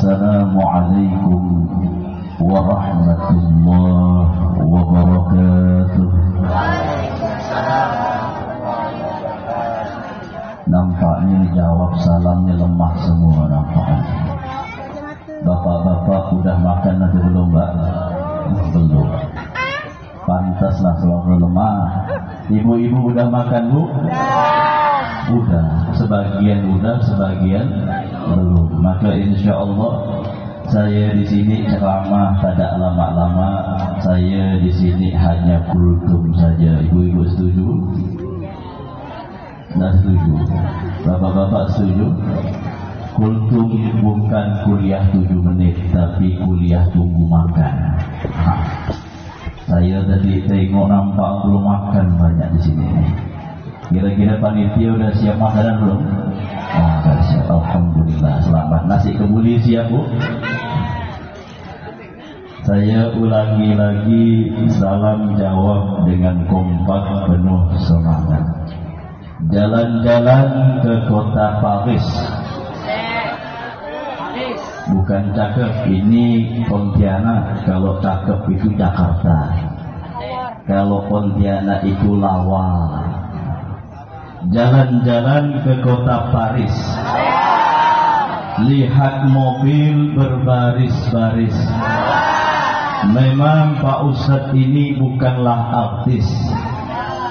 Assalamualaikum warahmatullahi wabarakatuh. Nampaknya jawab salamnya lemah semua nampaknya. Bapak-bapak udah makan atau belum, Mbak? Belum. Pantaslah selalu lemah. Ibu-ibu udah makan, Bu? Udah. Sebagian udah, sebagian belum. Maka insya Allah saya di sini ceramah tidak lama-lama. Saya di sini hanya kultum saja. Ibu-ibu setuju? Tidak setuju. Bapak-bapak setuju? Kultum bukan kuliah 7 menit, tapi kuliah tunggu makan. Saya tadi tengok nampak belum makan banyak di sini. Kira-kira panitia udah siap makanan belum? Siap. Alhamdulillah, selamat. Nasi kebuli siap, Bu? Saya ulangi lagi, salam jawab dengan kompak penuh semangat. Jalan-jalan ke kota Paris. Bukan cakep, ini Pontianak. Kalau cakep itu Jakarta. Kalau Pontianak itu Lawal. Jalan-jalan ke kota Paris. Lihat mobil berbaris-baris. Memang Pak Ustadz ini bukanlah artis,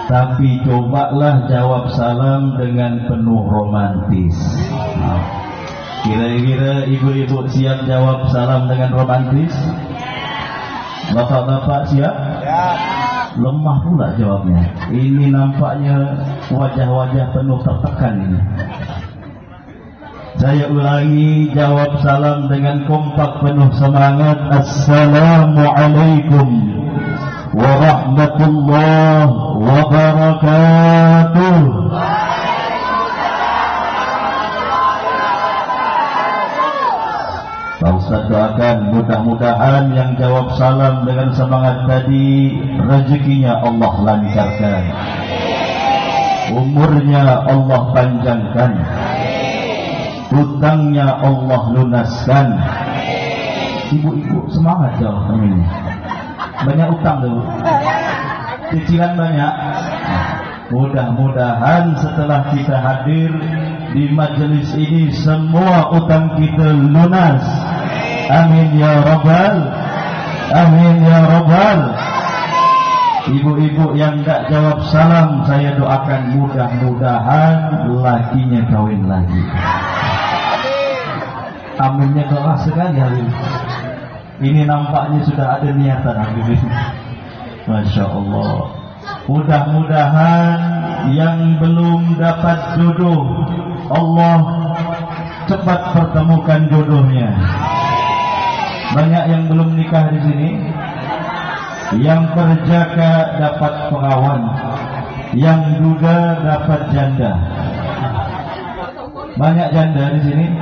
tapi cobalah jawab salam dengan penuh romantis. Kira-kira ibu-ibu siap jawab salam dengan romantis? Bapak-bapak siap? Lemah pula jawabnya. Ini nampaknya wajah-wajah penuh tertekan ini. Saya ulangi, jawab salam dengan kompak penuh semangat. Assalamualaikum warahmatullahi wabarakatuh. Pak Ustaz doakan mudah-mudahan yang jawab salam dengan semangat tadi rezekinya Allah lancarkan, umurnya Allah panjangkan, hutangnya Allah lunaskan. Ibu-ibu semangat jawab ini. Banyak utang dulu, cicilan banyak. Mudah-mudahan setelah kita hadir di majelis ini semua utang kita lunas. Amin ya rabbal, amin ya rabbal. Ibu-ibu yang tak jawab salam, saya doakan mudah-mudahan lakinya kawin lagi. Aminnya keras sekali hari ini. Ini nampaknya sudah ada niatan hari ini. Masya Allah. Mudah-mudahan yang belum dapat jodoh, Allah cepat pertemukan jodohnya. Banyak yang belum nikah di sini. Yang perjaka dapat perawan, yang duda dapat janda. Banyak janda di sini.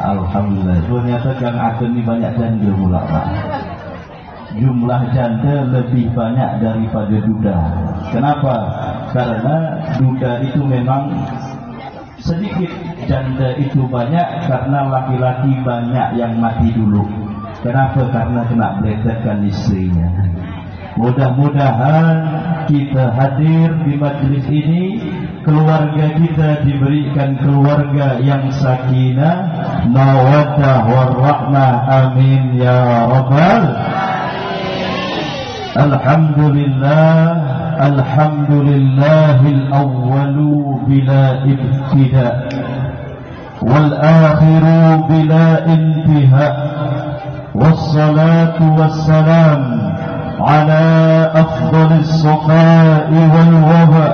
Alhamdulillah. Ternyata Kang Agen ini banyak janda pula, Pak. Jumlah janda lebih banyak daripada duda. Kenapa? Karena duda itu memang sedikit, janda itu banyak karena laki-laki banyak yang mati dulu. Kenapa? Karena kena beletkan istrinya. Mudah-mudahan kita hadir di majelis ini, keluarga kita diberikan keluarga yang sakinah, mawaddah warahmah. Amin ya rabbal. Alhamdulillah, alhamdulillahil awwalu bila ibtida wal akhiru bila intiha, wassalatu wassalam ala afdalis suqa'i wal waba,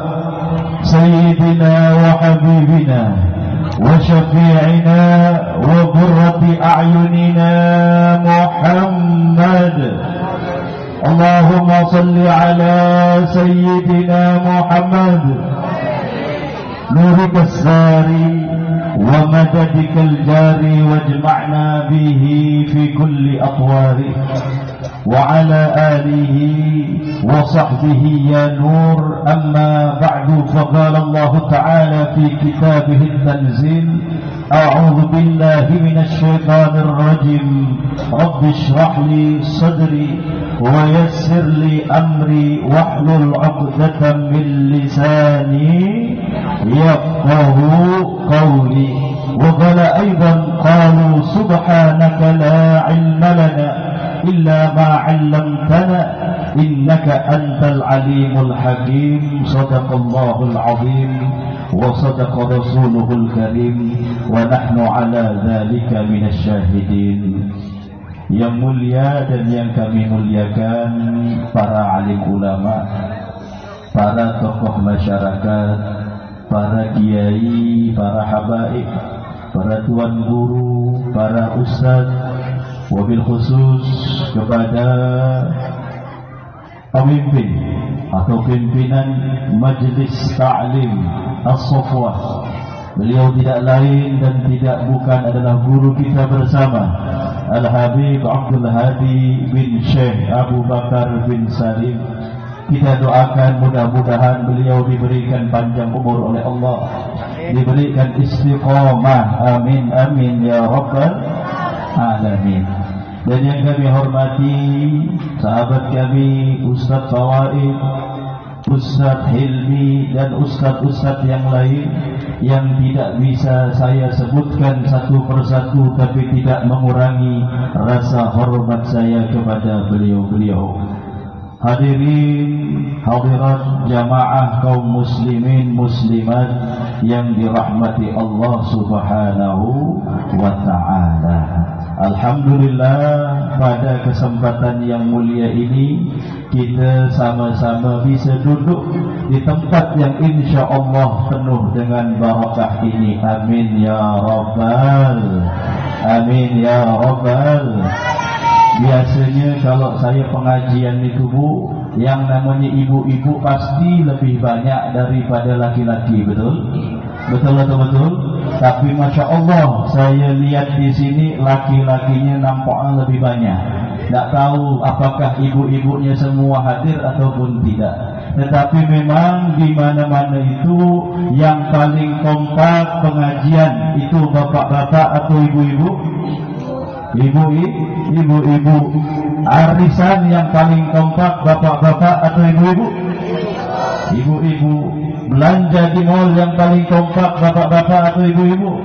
sayyidina wa habibina wa syafi'ina wa qurrati a'yunina Muhammad. Allahumma salli ala sayyidina Muhammad nurika as-sari wa madadikal jari wajma'na bihi fi kulli atwari wa ala alihi wa sahbihi ya nur. Amma ba'du, faqala Allah ta'ala fi kitabihi at-tanzil أعوذ بالله من الشيطان الرجيم رب اشرح لي صدري ويسر لي أمري واحلل عقدة من لساني يفقه قولي. وقال أيضا قالوا سبحانك لا علم لنا إلا ما علمتنا إنك أنت العليم الحكيم. صدق الله العظيم وصدق رسوله الكريم ونحن على ذلك من الشاهدين. Yang mulia dan yang kami muliakan para alim ulama, para tokoh masyarakat, para kiai, para habaib, para tuan guru, para ustaz, wabil khusus kepada pemimpin atau pimpinan Majlis Ta'lim As-Safwah. Beliau tidak lain dan tidak bukan adalah guru kita bersama, Al-Habib Abdul Hadi bin Syekh Abu Bakar bin Salim. Kita doakan mudah-mudahan beliau diberikan panjang umur oleh Allah, diberikan istiqamah, amin amin ya rabbal alamin. Dan yang kami hormati sahabat kami Ustaz Fawaid, Ustaz Hilmi dan ustaz-ustaz yang lain yang tidak bisa saya sebutkan satu persatu, tapi tidak mengurangi rasa hormat saya kepada beliau-beliau. Hadirin hadirat jamaah kaum muslimin muslimat yang dirahmati Allah Subhanahu wa ta'ala. Alhamdulillah, pada kesempatan yang mulia ini kita sama-sama bisa duduk di tempat yang insya Allah penuh dengan barakah ini. Amin ya rabbal, amin ya rabbal. Biasanya kalau saya pengajian itu Bu, yang namanya ibu-ibu pasti lebih banyak daripada laki-laki, betul? Betul atau betul? Tapi Masya Allah, saya lihat di sini laki-lakinya nampaknya lebih banyak. Tak tahu apakah ibu-ibunya semua hadir ataupun tidak. Tetapi memang di mana-mana itu yang paling kompak pengajian itu bapak-bapak atau ibu-ibu. Ibu-ibu. Arisan yang paling kompak bapak-bapak atau ibu-ibu. Ibu-ibu. Belanja di mall yang paling kompak bapak-bapak atau ibu-ibu.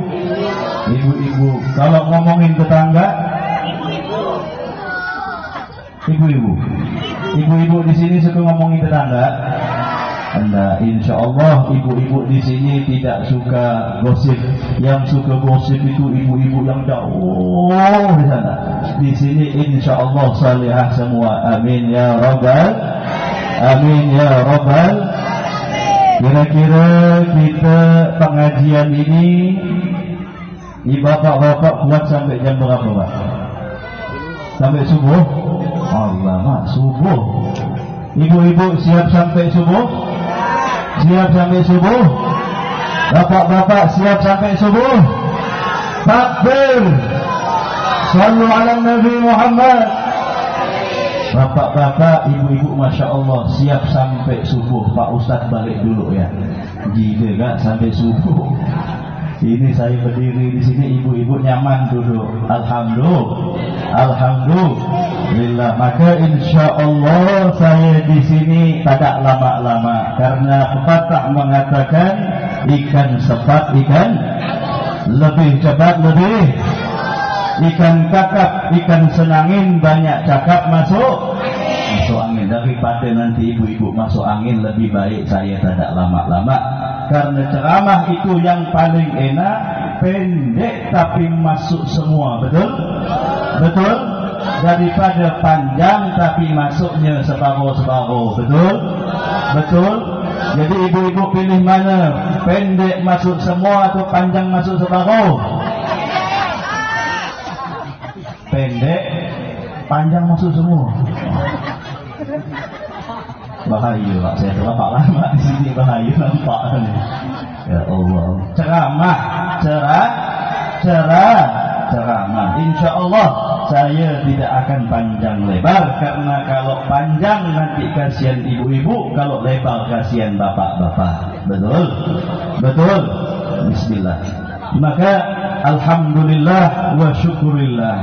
Ibu-ibu. Kalau ngomongin tetangga, ibu-ibu. Ibu-ibu di sini suka ngomongin tetangga. Anda, insya Allah ibu-ibu di sini tidak suka gosip. Yang suka gosip itu ibu-ibu yang jauh di sana. Di sini insya Allah salihah semua. Amin ya rabbal, amin ya rabbal. Kira-kira kita pengajian ini di bapak-bapak buat sampai jam berapa Pak? Sampai subuh? Allah mak, subuh. Ibu-ibu siap sampai subuh? Siap sampai subuh? Bapak-bapak siap sampai subuh? Takbir! Sallu ala Nabi Muhammad. Bapak-bapak, ibu-ibu Masya Allah siap sampai subuh. Pak Ustadz balik dulu ya. Gila gak sampai subuh? Ini saya berdiri di sini, ibu-ibu nyaman duduk. Alhamdulillah. Maka insya Allah saya di sini tidak lama-lama, karena pepatah mengatakan ikan sepat ikan lebih cepat lebih. Ikan kakap, ikan senangin, banyak cakap masuk angin. Daripada nanti ibu-ibu masuk angin, lebih baik saya tidak lama-lama. Karena ceramah itu yang paling enak, pendek tapi masuk semua, betul? Betul? Daripada panjang tapi masuknya separuh-separuh, betul? Betul? Jadi ibu-ibu pilih mana? Pendek masuk semua atau panjang masuk separuh? Pendek, panjang masuk semua. Bahaya Pak, saya terlalu lama di sini, bahaya nampak. Ya Allah. Ceramah. Insya Allah saya tidak akan panjang lebar, karena kalau panjang nanti kasihan ibu-ibu, kalau lebar kasihan bapak-bapak. Betul. Bismillah. Maka alhamdulillah wa syukurillah.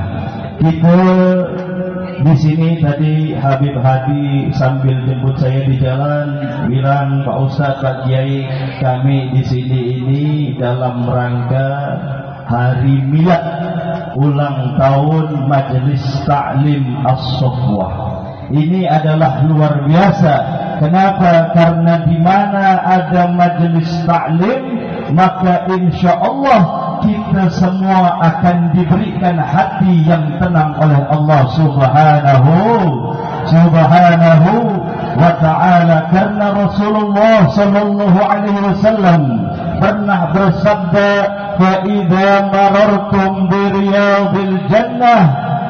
Kita di sini tadi Habib Hadi sambil jemput saya di jalan bilang, Pak Ustaz, Pak Kiai, kami di sini ini dalam rangka hari milad ulang tahun Majelis Ta'lim As-Sofwah. Ini adalah luar biasa. Kenapa? Karena di mana ada majelis ta'lim, maka insya Allah kita semua akan diberikan hati yang tenang oleh Allah Subhanahu wa ta'ala. Karena Rasulullah sallallahu alaihi wasallam pernah bersabda, fa idza marartum bi riyadil jannah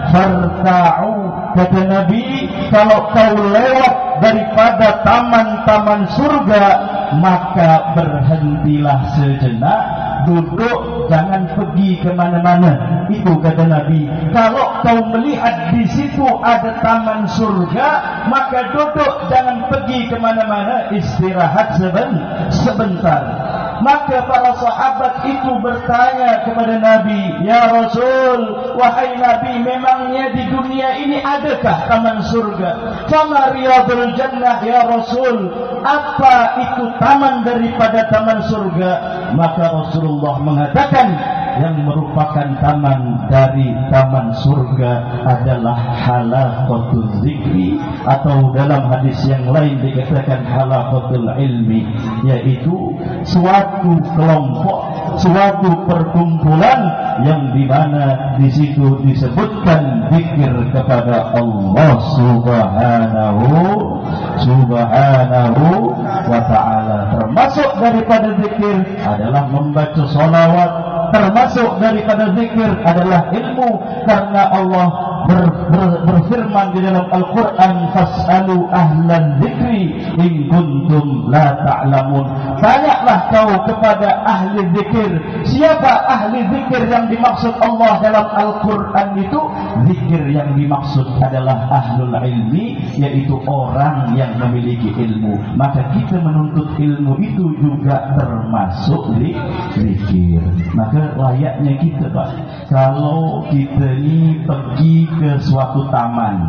farta'u. Kata Nabi, kalau kau lewat daripada taman-taman surga, maka berhentilah sejenak, duduk, jangan pergi kemana-mana. Itu kata Nabi. Kalau kau melihat di situ ada taman surga, maka duduk, jangan pergi kemana-mana, istirahat sebentar. Maka para sahabat itu bertanya kepada Nabi, ya Rasul, wahai Nabi, memangnya di dunia ini adakah taman surga? Fama riyadul jannah ya Rasul, apa itu taman daripada taman surga? Maka Rasulullah mengatakan, yang merupakan taman dari taman surga adalah halaqatul zikri, atau dalam hadis yang lain dikatakan halaqatul ilmi, yaitu suatu kelompok, suatu perkumpulan yang di mana di situ disebutkan zikir kepada Allah Subhanahu wa ta'ala. Termasuk daripada zikir adalah membaca salawat, termasuk daripada zikir adalah ilmu, karena Allah berfirman di dalam Al-Quran, fas'alu ahlan zikri in kuntum la ta'lamun. Tanyaklah kau kepada ahli zikir. Siapa ahli zikir yang dimaksud Allah dalam Al-Quran itu? Zikir yang dimaksud adalah ahlul ilmi, yaitu orang yang memiliki ilmu. Maka kita menuntut ilmu itu juga termasuk zikir. Maka layaknya kita, Pak, kalau kita ni pergi ke suatu taman,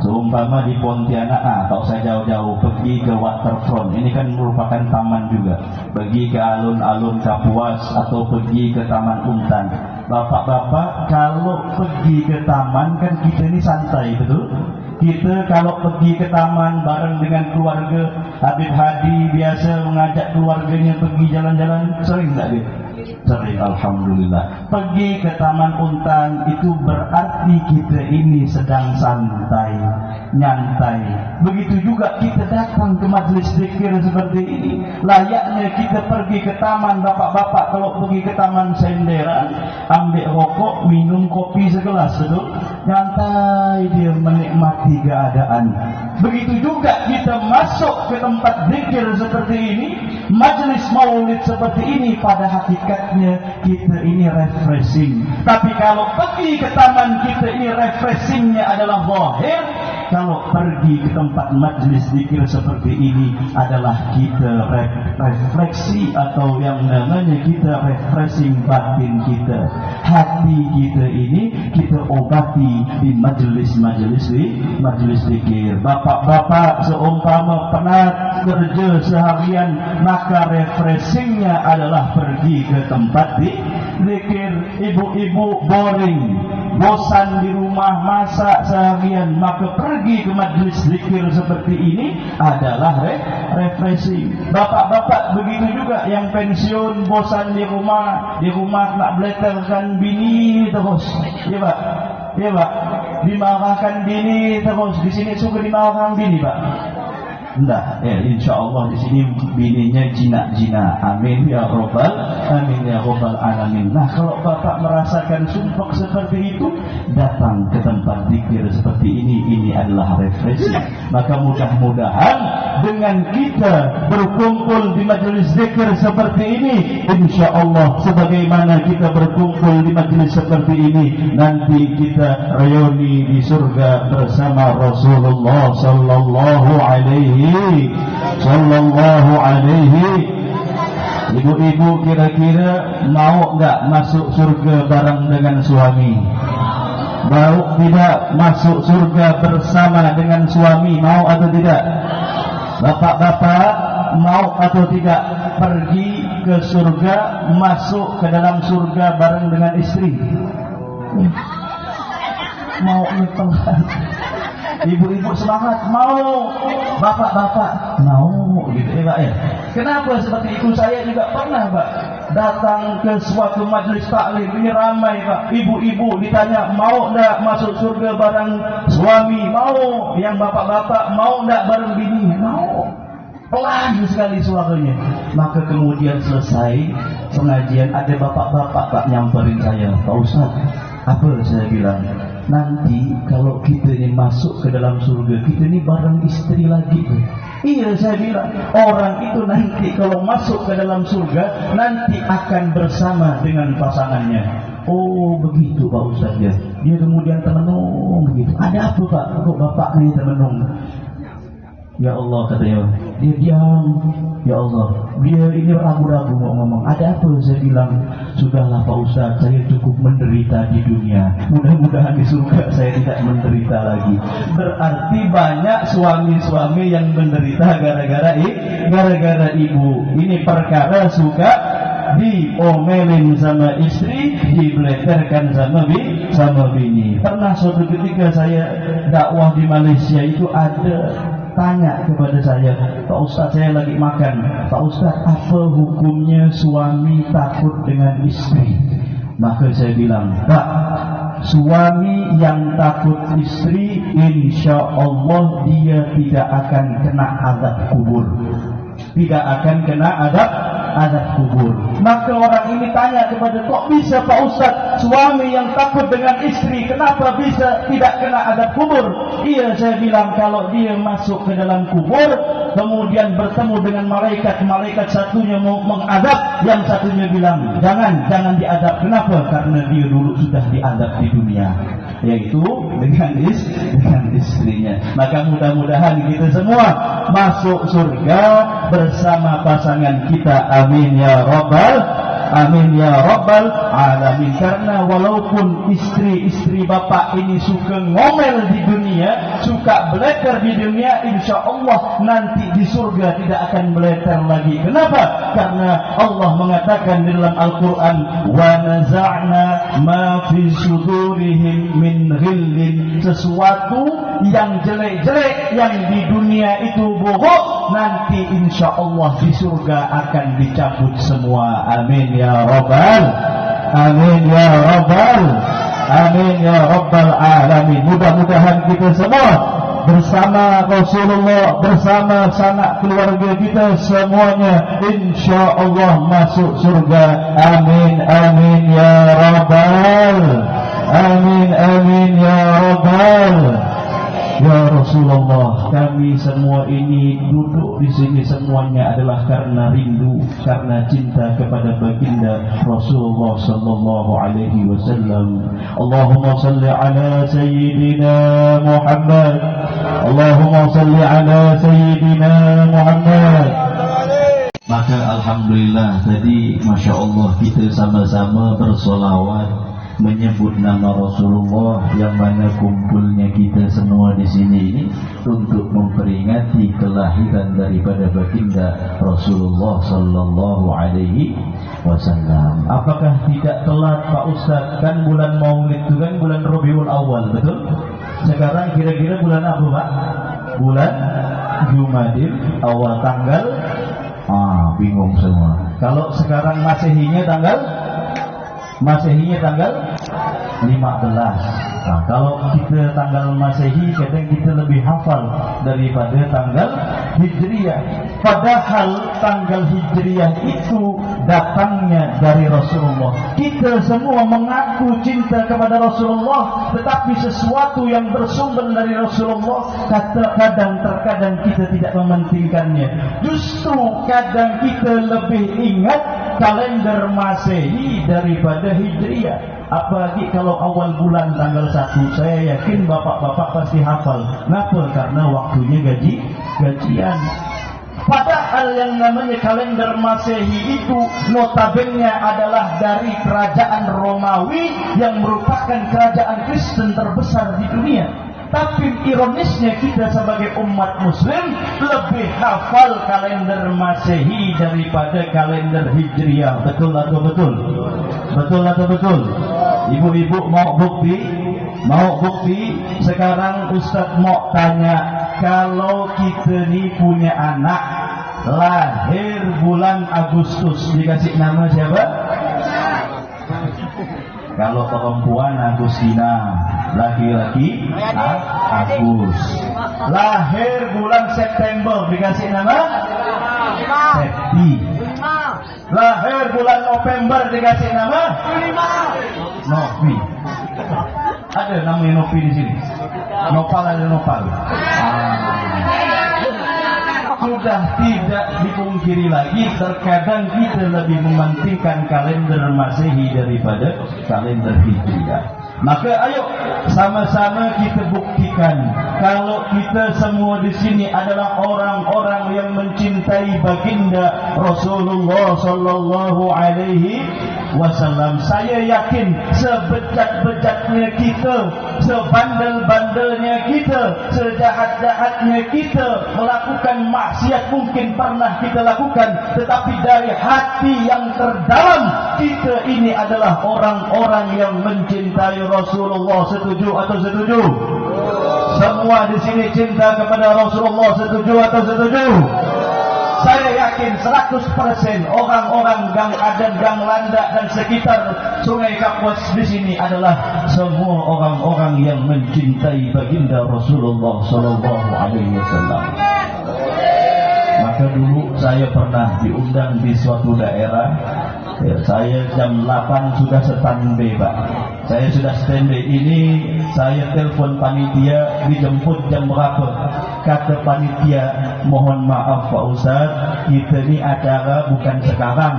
seumpama di Pontianak, tak usah jauh-jauh, pergi ke waterfront, ini kan merupakan taman juga, pergi ke alun-alun Kapuas atau pergi ke Taman Untan. Bapak-bapak, kalau pergi ke taman kan kita ni santai, betul? Kita kalau pergi ke taman bareng dengan keluarga, Habib Hadi biasa mengajak keluarganya pergi jalan-jalan, sering tak dia? Sering, alhamdulillah. Pergi ke Taman Untan itu berarti kita ini sedang santai, nyantai. Begitu juga kita datang ke majlis zikir seperti ini. Layaknya kita pergi ke taman. Bapak-bapak kalau pergi ke taman senderan, ambil rokok, minum kopi segelas, betul? Nyantai dia menikmati keadaan. Begitu juga kita masuk ke tempat zikir seperti ini, majlis maulid seperti ini, pada hakikatnya kita ini refreshing. Tapi kalau pergi ke taman, kita ini refreshingnya adalah zahir. Kalau pergi ke tempat majlis zikir seperti ini adalah kita refleksi, atau yang namanya kita refreshing batin kita. Hati kita ini kita obati di majlis-majlis zikir. Bapak-bapak seumpama penat kerja seharian, maka refreshingnya adalah pergi ke tempat zikir. Ibu-ibu boring, bosan di rumah masak seharian, maka pergi ke majlis zikir seperti ini adalah refreshing. Bapak-bapak begitu juga yang pensiun, bosan di rumah nak beleterkan bini terus, ya Pak, ya Pak, dimarahkan bini terus. Di sini suka dimarahkan bini, Pak? Enggak, ya, insya Allah di sini bininya jinak-jinak. Amin ya robbal alamin. Nah, kalau bapak merasakan sumpah seperti itu, datang ke tempat zikir seperti ini adalah refreshing. Maka mudah-mudahan dengan kita berkumpul di majelis zikir seperti ini, insya Allah sebagaimana kita berkumpul di majelis seperti ini, nanti kita reuni di surga bersama Rasulullah sallallahu alaihi Ibu-ibu kira-kira mau nggak masuk surga bareng dengan suami? Mau tidak masuk surga bersama dengan suami? Mau atau tidak? Bapak-bapak mau atau tidak pergi ke surga, masuk ke dalam surga bareng dengan istri? Mau pelan. Ibu-ibu semangat, mau. Bapak-bapak mau, gitu ya Pak ya. Kenapa seperti itu? Saya juga pernah Pak datang ke suatu majelis taklim, ini ramai Pak, ibu-ibu ditanya mau enggak masuk surga bareng suami? Mau. Yang bapak-bapak mau enggak bareng bini? Mau. Pelan sekali suaranya. Maka kemudian selesai pengajian, ada bapak-bapak Pak nyamperin saya, Pak Ustaz, apa saya bilang? Nanti kalau kita ini masuk ke dalam surga, kita ini bareng istri lagi. Iya, saya bilang, orang itu nanti kalau masuk ke dalam surga, nanti akan bersama dengan pasangannya. Oh begitu Pak Ustaz ya. Dia kemudian termenung begitu. Ada apa Pak? Kok bapak ini termenung? Ya Allah katanya, dia diam. Ya Allah, dia ini ragu-ragu mau ngomong. Ada apa? Saya bilang, sudahlah Pak Ustaz, saya cukup menderita di dunia. Mudah-mudahan di surga saya tidak menderita lagi. Berarti banyak suami-suami yang menderita gara-gara ibu. Ini perkara suka diomelin sama istri, dibeleterkan sama bini. Pernah suatu ketika saya dakwah di Malaysia itu ada tanya kepada saya, Pak Ustaz saya lagi makan, Pak Ustaz apa hukumnya suami takut dengan istri? Maka saya bilang, Pak, suami yang takut istri, insya Allah dia tidak akan kena azab kubur. Tidak akan kena azab kubur. Maka orang ini tanya kepada, kok bisa Pak Ustaz suami yang takut dengan istri kenapa bisa tidak kena azab kubur? Iya, saya bilang kalau dia masuk ke dalam kubur kemudian bertemu dengan malaikat satunya mau mengadab, yang satunya bilang jangan diadab. Kenapa? Karena dia dulu sudah diadab di dunia, yaitu dengan istrinya. Maka mudah-mudahan kita semua masuk surga bersama pasangan kita. Amin ya rabbal alamin. Karena walaupun istri bapak ini suka ngomel di dunia, suka beleter di dunia, insya Allah nanti di surga tidak akan beleter lagi. Kenapa? Karena Allah mengatakan di dalam Al-Quran, wa naza'na ma fi sudurihim min ghillin. Sesuatu yang jelek-jelek yang di dunia itu bohong, nanti insya Allah di surga akan dicabut semua. Amin ya rabbal alamin. Mudah-mudahan kita semua bersama Rasulullah, bersama sanak keluarga kita semuanya insya Allah masuk surga. Amin ya rabbal Ya Rasulullah, kami semua ini duduk di sini semuanya adalah karena rindu, karena cinta kepada baginda Rasulullah sallallahu alaihi wasallam. Allahumma salli ala sayyidina Muhammad. Allahumma salli ala sayyidina Muhammad. Maka alhamdulillah tadi Masya Allah kita sama-sama bersolawat menyebut nama Rasulullah, yang mana kumpulnya kita semua di sini ini untuk memperingati kelahiran daripada baginda Rasulullah sallallahu alaihi wasallam. Apakah tidak telat Pak Ustaz? Kan bulan Maulid itu kan bulan Rabiul Awal, betul? Sekarang kira-kira bulan apa Pak? Bulan Jumadil Awal, tanggal bingung semua. Kalau sekarang Masehinya tanggal 15. Nah, kalau kita tanggal Masehi, kadang kita lebih hafal daripada tanggal Hijriah. Padahal tanggal Hijriah itu datangnya dari Rasulullah. Kita semua mengaku cinta kepada Rasulullah, tetapi sesuatu yang bersumber dari Rasulullah terkadang kita tidak mementingkannya. Justru kadang kita lebih ingat kalender Masehi daripada Hijriah. Apalagi kalau awal bulan tanggal 1, saya yakin bapak-bapak pasti hafal. Kenapa? Karena waktunya gajian. Padahal yang namanya kalender Masehi itu notabene adalah dari kerajaan Romawi yang merupakan kerajaan Kristen terbesar di dunia. Tapi ironisnya kita sebagai umat muslim lebih hafal kalender Masehi daripada kalender Hijriah. Betul atau betul? Betul atau betul? Ibu-ibu mau bukti? Mau bukti? Sekarang Ustaz mau tanya, kalau kita ni punya anak lahir bulan Agustus, dikasih nama siapa? Kalau perempuan Agustina, laki-laki Agus. Lahir bulan September, dikasih nama Septi. Lahir bulan November, dikasih nama Novi. Ada namanya Novi di sini. Nopal ada Nopal. Sudah tidak dipungkiri lagi, terkadang kita lebih mementingkan kalender Masehi daripada kalender Hijriah. Maka ayo sama-sama kita buktikan kalau kita semua di sini adalah orang-orang yang mencintai baginda Rasulullah sallallahu alaihi wasallam. Saya yakin sebejat-bejatnya kita, sebandel-bandelnya kita, sejahat-jahatnya kita melakukan maksiat mungkin pernah kita lakukan, tetapi dari hati yang terdalam kita ini adalah orang-orang yang mencintai Rasulullah. Setuju atau setuju? Semua di sini cinta kepada Rasulullah. Setuju atau setuju? Saya yakin 100% orang-orang Gang Adan, Gang Landak dan sekitar Sungai Kapuas di sini adalah semua orang-orang yang mencintai baginda Rasulullah sallallahu alaihi wasallam. Maka dulu saya pernah diundang di suatu daerah. Saya jam 8 sudah standby, Pak. Saya sudah standby ini, saya telepon panitia dijemput jam berapa. Kata panitia, mohon maaf Pak Ustaz, kita ni acara bukan sekarang.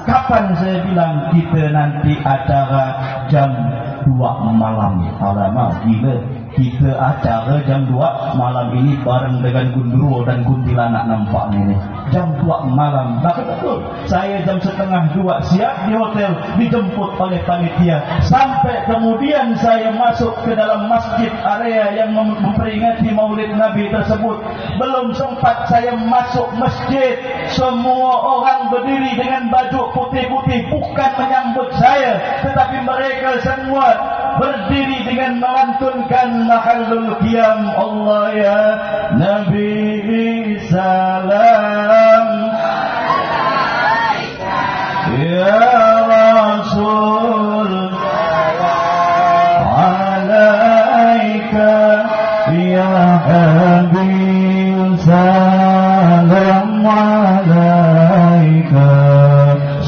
Kapan? Saya bilang kita nanti acara jam 2 malam. Alamak, gila. Kita acara jam 2 malam ini bareng dengan gundurwo dan kuntilanak nampak ini. Jam 2 malam. Maka betul, saya jam 1:30 siap di hotel, dijemput oleh panitia. Sampai kemudian saya masuk ke dalam masjid area yang memperingati maulid Nabi tersebut. Belum sempat saya masuk masjid, semua orang berdiri dengan baju putih-putih, bukan menyambut saya, tetapi mereka semua berdiri dengan melantunkan mahallul qiyam. Allah ya Nabi salam, ya Rasul alaika, ya Habib salam alaika,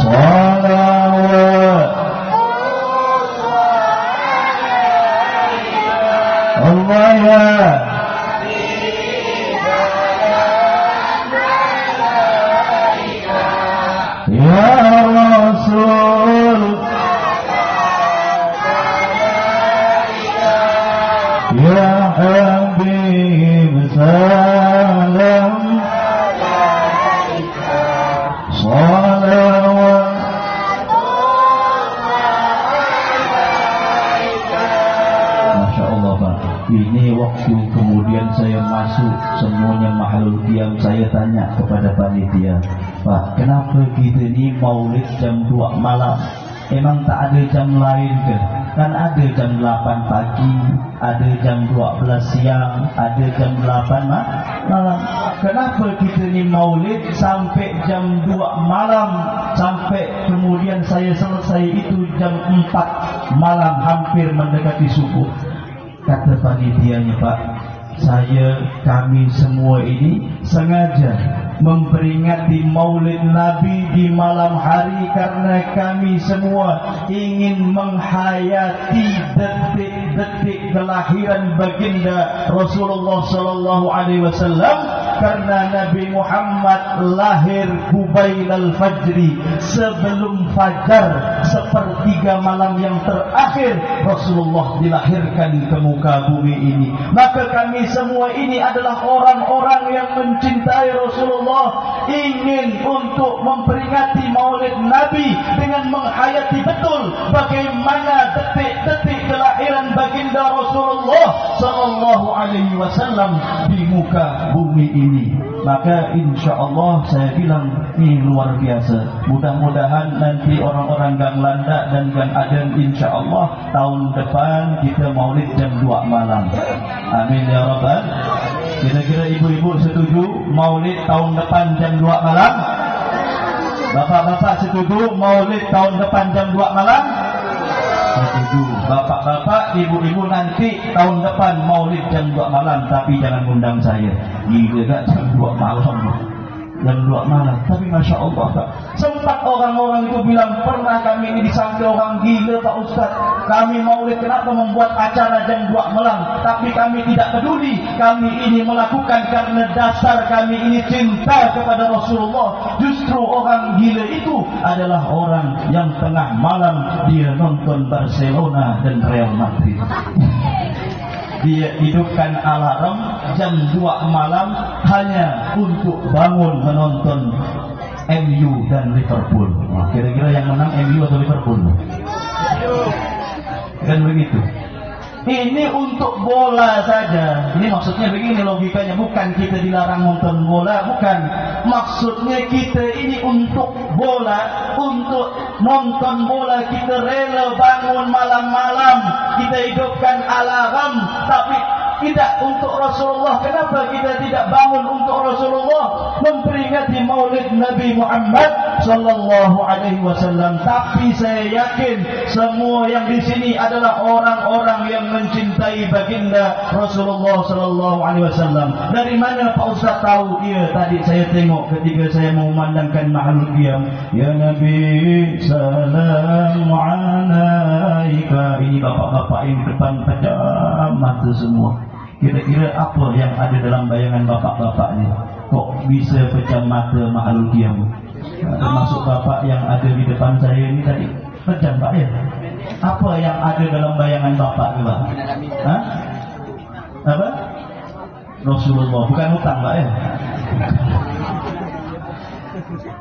salawat Allah ya ya Rasul ya Habib salam salawat. Masya Allah, Pak. Ini waktu kemudian saya masuk semuanya mahallul qiyam, saya tanya kepada panitia, Pak, kenapa kita ni maulid jam 2 malam? Emang tak ada jam lain ke? Kan ada jam 8 pagi, ada jam 12 siang, ada jam 8 malam. Kenapa kita ni maulid sampai jam 2 malam? Sampai kemudian saya selesai itu jam 4 malam, hampir mendekati subuh. Kata panitianya, Pak, kami semua ini sengaja memperingati maulid Nabi di malam hari karena kami semua ingin menghayati detik-detik kelahiran baginda Rasulullah sallallahu alaihi wasallam karena Nabi Muhammad lahir Qubailal Fajri, sebelum fajar, sepertiga malam yang terakhir Rasulullah dilahirkan ke muka bumi ini. Maka kami semua ini adalah orang-orang yang mencintai Rasulullah, ingin untuk memperingati Maulid Nabi dengan menghayati betul bagaimana detik-detik kelahiran baginda Rasulullah sallallahu alaihi wasallam di muka bumi ini. Maka insya Allah saya bilang ini luar biasa. Mudah-mudahan nanti orang-orang gang landak dan gang aden insya Allah tahun depan kita maulid jam 2 malam. Amin ya rabbal. Kira-kira ibu-ibu setuju maulid tahun depan jam 2 malam? Bapak-bapak setuju maulid tahun depan jam 2 malam? Setuju. Bapak-bapak, ibu-ibu nanti tahun depan maulid jam 2 malam, tapi jangan undang saya. Gila gak jam 2 malam? Jam 2 malam. Tapi Masya Allah Pak, sempat orang-orang itu bilang, pernah kami ini disangka orang gila Pak Ustaz. Kami maulid kenapa membuat acara jam 2 malam? Tapi kami tidak peduli. Kami ini melakukan karena dasar kami ini cinta kepada Rasulullah. Justru orang gila itu adalah orang yang tengah malam dia nonton Barcelona dan Real Madrid. Dia hidupkan alarm jam 2 malam hanya untuk bangun menonton MU dan Liverpool. Nah, kira-kira yang menang MU atau Liverpool? Kan begitu. Ini untuk bola saja. Ini maksudnya begini logikanya, bukan kita dilarang nonton bola, bukan. Maksudnya kita ini untuk bola, untuk nonton bola kita rela bangun malam-malam, kita hidupkan alarm, tapi tidak untuk Rasulullah. Kenapa kita tidak bangun untuk Rasulullah, memperingati Maulid Nabi Muhammad sallallahu alaihi wasallam? Tapi saya yakin semua yang di sini adalah orang-orang yang mencintai baginda Rasulullah sallallahu alaihi wasallam. Dari mana Pak Ustaz tahu? Iya, tadi saya tengok ketika saya memandangkan makhluk diam. Ya Nabi salam alaika. Ini bapak-bapak yang depan pejam mata semua. Kira-kira apa yang ada dalam bayangan bapak-bapak ni? Kok bisa pejam mata makhluk diam? Termasuk bapak yang ada di depan saya ini tadi pejam Pak ya? Apa yang ada dalam bayangan bapak ni Pak? Hah? Apa? Rasulullah, bukan hutang Pak ya?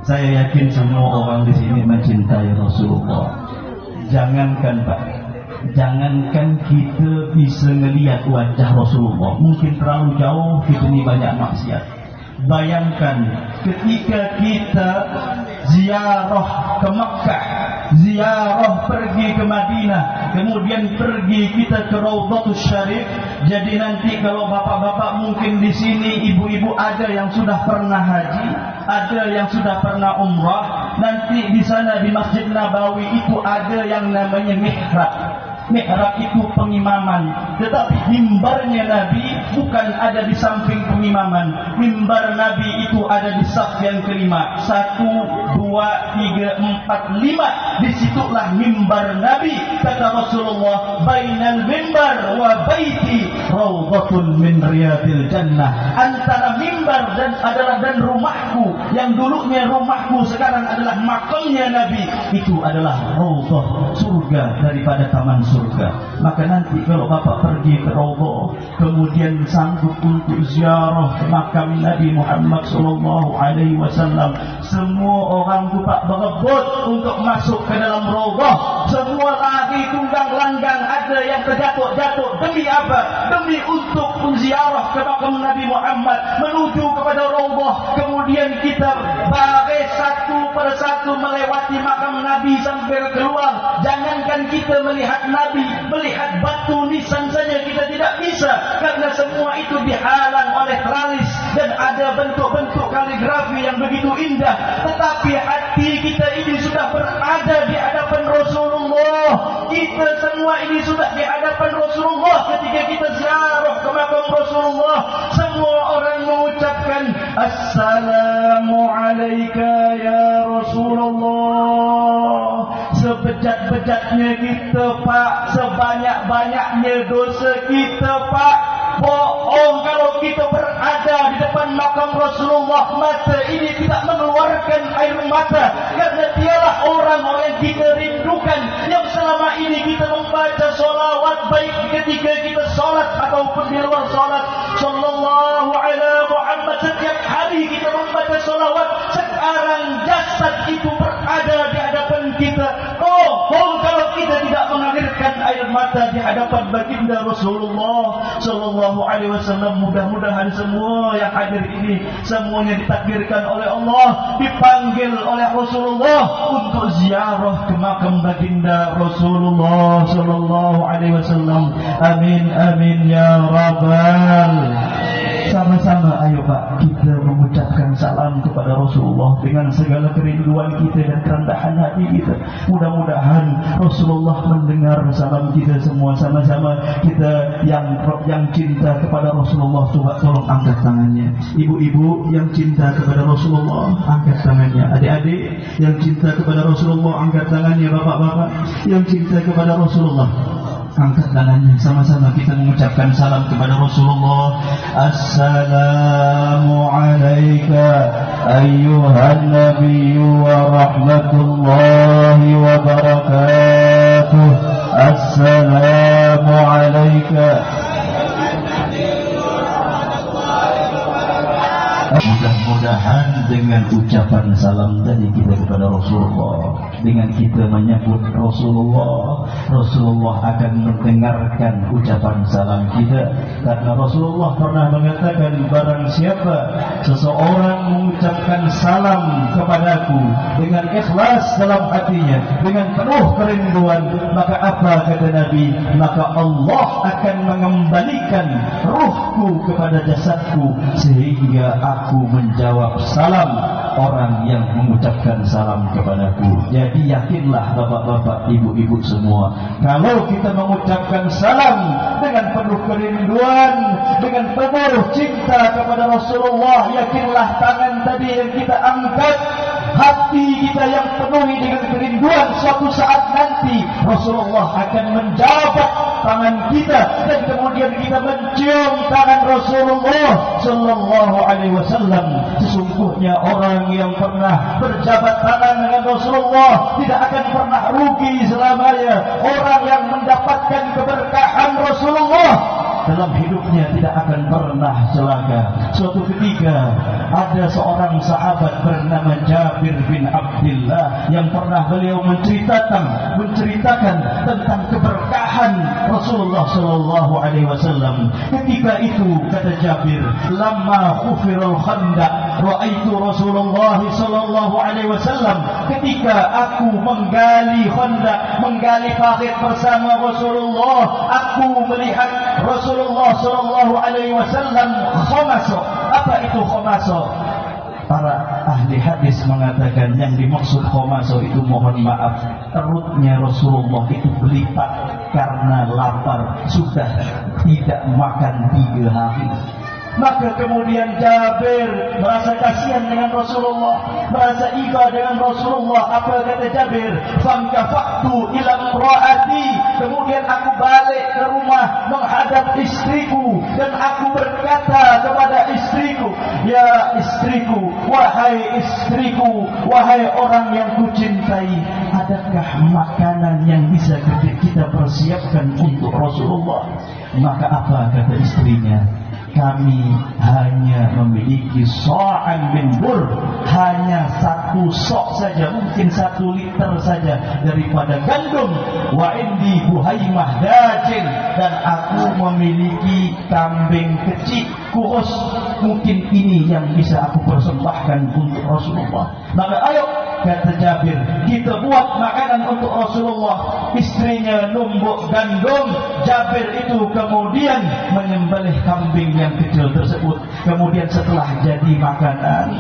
Saya yakin semua orang di sini mencintai Rasulullah. Jangankan Pak, jangankan kita bisa melihat wajah Rasulullah, mungkin terlalu jauh, kita ni banyak maksiat. Bayangkan ketika kita ziarah ke Makkah, ziarah pergi ke Madinah, kemudian pergi kita ke Raudhatus Syarif. Jadi nanti kalau bapak-bapak mungkin di sini, ibu-ibu ada yang sudah pernah haji, ada yang sudah pernah umrah. Nanti di sana di Masjid Nabawi itu ada yang namanya mihrab. Mihrab itu pengimaman, tetapi mimbarnya Nabi bukan ada di samping pengimaman. Mimbar Nabi itu ada di saf yang kelima. 1, 2, 3, 4, 5. Disitulah mimbar Nabi. Kata Rasulullah, bainal mimbar wa baiti raudhatun min riyadil jannah. Antara mimbar dan rumahku, yang dulunya rumahku sekarang adalah makamnya Nabi, itu adalah raudhah, surga daripada taman surga. Maka nanti kalau bapak pergi ke Raudhah, kemudian sanggup untuk ziarah makam Nabi Muhammad sallallahu alaihi wasallam, semua orang tu Pak berebut untuk masuk ke dalam Raudhah. Semua lari tunggang langgang, ada yang terjatuh-jatuh. Demi apa? Demi untuk menziarah ke makam Nabi Muhammad, menuju kepada Raudhah. Kemudian kita baris satu persatu melewati makam Nabi sampai keluar. Jangankan kita melihat Nabi, melihat batu nisan saja kita tidak bisa, karena semua itu dihalang oleh teralis dan ada bentuk-bentuk kaligrafi yang begitu indah. Tetapi hati kita ini sudah berada di hadapan Rasulullah. Kita semua ini sudah di hadapan Rasulullah ketika kita ziarah ke makam Rasulullah. Semua orang mengucapkan Assalamu alayka ya Rasulullah. Sebejat-bejatnya kita Pak, sebanyak-banyaknya dosa kita Pak, bohong kalau kita berada di depan makam Rasulullah, mata ini tidak mengeluarkan air mata, karena dialah orang-orang yang kita rindukan, yang selama ini kita membaca solawat, baik ketika kita solat ataupun di luar solat. Sallallahu ala Muhammad, setiap hari kita membaca solawat. Sekarang jasad itu berada di hadapan kita. Bohong kalau kita tidak mengalirkan air mata di hadapan baginda Rasulullah Sallallahu Alaihi Wasallam. Mudah-mudahan semua yang hadir ini semuanya ditakdirkan oleh Allah, dipanggil oleh Rasulullah untuk ziarah ke makam baginda Rasulullah Sallallahu Alaihi Wasallam. Amin amin ya rabbal. Sama-sama ayo Pak, kita mengucapkan salam kepada Rasulullah dengan segala kerinduan kita dan kerendahan hati kita. Mudah-mudahan Rasulullah mendengar salam kita semua. Sama-sama kita yang cinta kepada Rasulullah, coba tolong angkat tangannya. Ibu-ibu yang cinta kepada Rasulullah, angkat tangannya. Adik-adik yang cinta kepada Rasulullah, angkat tangannya. Bapak-bapak yang cinta kepada Rasulullah, angkat tangannya. Sama-sama kita mengucapkan salam kepada Rasulullah. Assalamu alayka ayyuhan nabiyyu wa rahmatullahi wa barakatuh. Assalamu alayka. Mudah-mudahan dengan ucapan salam tadi kita kepada Rasulullah, dengan kita menyebut Rasulullah, Rasulullah akan mendengarkan ucapan salam kita. Karena Rasulullah pernah mengatakan, barang siapa seseorang mengucapkan salam kepadaku dengan ikhlas dalam hatinya, dengan penuh kerinduan, maka apa kata Nabi? Maka Allah akan mengembalikan ruhku kepada jasadku, sehingga aku menjawab salam orang yang mengucapkan salam kepadaku. Jadi yakinlah bapak-bapak, ibu-ibu semua, kalau kita mengucapkan salam dengan penuh kerinduan, dengan penuh cinta kepada Rasulullah, yakinlah tangan tadi yang kita angkat, hati kita yang penuhi dengan kerinduan, suatu saat nanti Rasulullah akan menjabat tangan kita, dan kemudian kita mencium tangan Rasulullah Sallallahu Alaihi Wasallam. Sesungguhnya orang yang pernah berjabat tangan dengan Rasulullah tidak akan pernah rugi selamanya. Orang yang mendapatkan keberkahan Rasulullah dalam hidupnya tidak akan pernah celaka. Suatu ketika ada seorang sahabat bernama Jabir bin Abdullah yang pernah beliau menceritakan tentang keberkahan Rasulullah Sallallahu Alaihi Wasallam. Ketika itu kata Jabir, "Lamma khufirul khandaq ra'aitu Rasulullah Sallallahu Alaihi Wasallam." Ketika aku menggali khandaq, menggali parit bersama Rasulullah, aku melihat Rasulullah Sallallahu Alaihi Wasallam khomaso. Apa itu khomaso? Para ahli hadis mengatakan yang dimaksud khomaso itu, mohon maaf, perutnya Rasulullah itu berlipat karena lapar, sudah tidak makan 3 hari. Maka kemudian Jabir merasa kasihan dengan Rasulullah, merasa iba dengan Rasulullah. Apa kata Jabir? "Fankafa'tu ila imra'ati." Kemudian aku balik ke rumah menghadap istriku, dan aku berkata kepada istriku, "Ya istriku, wahai istriku, wahai orang yang kucintai, adakah makanan yang bisa kita persiapkan untuk Rasulullah?" Maka apa kata istrinya? "Kami hanya memiliki sa'an min bur, hanya 1 sok saja, mungkin 1 liter saja daripada gandum. Wa indi buhaimah dajin, dan aku memiliki kambing kecil kurus, mungkin ini yang bisa aku persembahkan untuk Rasulullah." Maka ayo, kata Jabir, kita buat makanan untuk Rasulullah. Istrinya numbuk gandum, Jabir itu kemudian menyembelih kambing yang kecil tersebut. Kemudian setelah jadi makanan,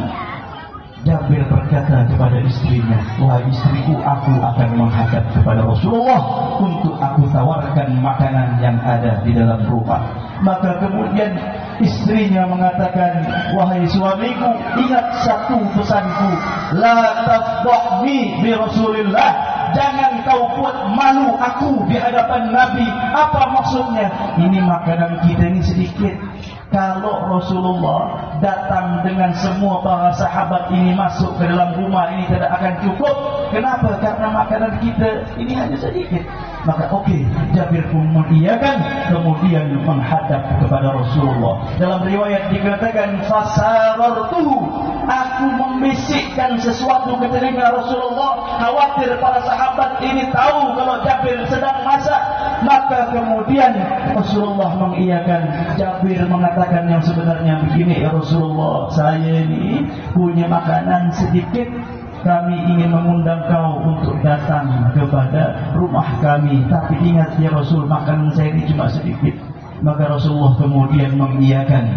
Jabir berkata kepada istrinya, "Wahai istriku, aku akan menghadap kepada Rasulullah untuk aku tawarkan makanan yang ada di dalam rumah." Maka kemudian istrinya mengatakan, "Wahai suamiku, ingat satu pesanku, la tafdhni bi Rasulillah." jangan kau buat malu aku di hadapan Nabi. Apa maksudnya? Ini makanan kita ini sedikit. Kalau Rasulullah datang dengan semua para sahabat ini masuk ke dalam rumah ini tidak akan cukup. Kenapa? Karena makanan kita ini hanya sedikit. Maka Jabir pun mengiyakan, kemudian menghadap kepada Rasulullah. Dalam riwayat dikatakan fasarartuhu, aku membisikkan sesuatu ke telinga Rasulullah, khawatir para sahabat ini tahu kalau Jabir sedang masak. Maka kemudian Rasulullah mengiyakan. Jabir mengatakan yang sebenarnya begini, ya Rasulullah, saya ini punya makanan sedikit. Kami ingin mengundang kau untuk datang kepada rumah kami. Tapi ingat ya Rasul, makanan saya ini cuma sedikit. Maka Rasulullah kemudian mengiyakan.